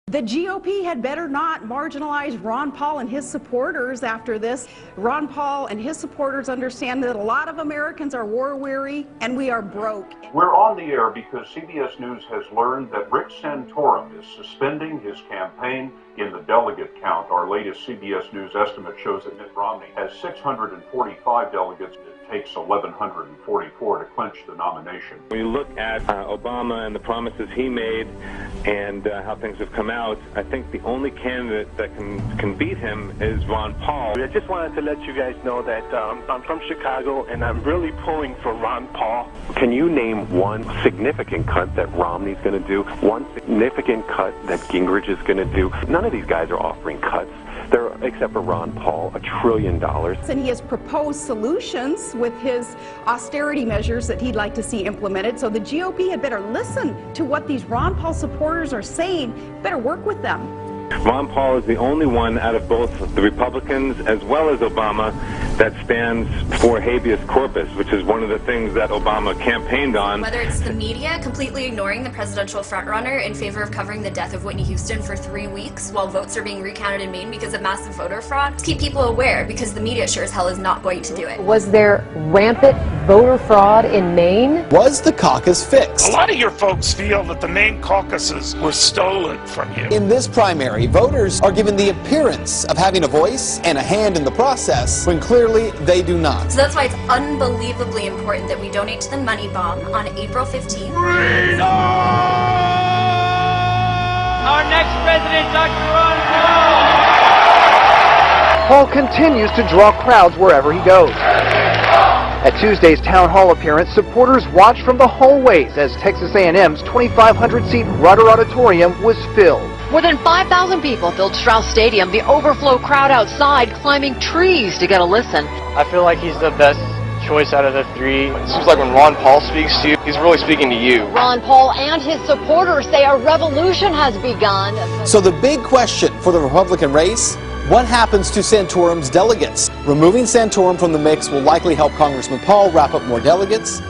The GOP had better not marginalize Ron Paul and his supporters after this. Ron Paul and his supporters understand that a lot of Americans are war-weary and we are broke. We're on the air because CBS News has learned that Rick Santorum is suspending his campaign in the delegate count. Our latest CBS News estimate shows that Mitt Romney has 645 delegates. It takes 1,144 to clinch the nomination. When you look at Obama and the promises he made and how things have come out, I think the only candidate that can beat him is Ron Paul. I just wanted to let you guys know that I'm from Chicago and I'm really pulling for Ron Paul. Can you name one significant cut that Romney's going to do, one significant cut that Gingrich is going to do? None of these guys are offering cuts. They're, except for Ron Paul, $1 trillion. And he has proposed solutions with his austerity measures that he'd like to see implemented. So the GOP had better listen to what these Ron Paul supporters are saying. Better work with them. Ron Paul is the only one out of both the Republicans as well as Obama that stands for habeas corpus, which is one of the things that Obama campaigned on. Whether it's the media completely ignoring the presidential frontrunner in favor of covering the death of Whitney Houston for 3 weeks while votes are being recounted in Maine because of massive voter fraud, to keep people aware because the media sure as hell is not going to do it. Was there rampant voter fraud in Maine? Was the caucus fixed? A lot of your folks feel that the Maine caucuses were stolen from you. In this primary, voters are given the appearance of having a voice and a hand in the process when clearly they do not. So that's why it's unbelievably important that we donate to the money bomb on April 15th. Our next president, Dr. Ron Paul. Paul continues to draw crowds wherever he goes. At Tuesday's town hall appearance, supporters watched from the hallways as Texas A&M's 2,500-seat Rudder Auditorium was filled. More than 5,000 people filled Strauss Stadium, the overflow crowd outside climbing trees to get a listen. I feel like he's the best choice out of the three. It seems like when Ron Paul speaks to you, he's really speaking to you. Ron Paul and his supporters say a revolution has begun. So the big question for the Republican race, what happens to Santorum's delegates? Removing Santorum from the mix will likely help Congressman Paul wrap up more delegates.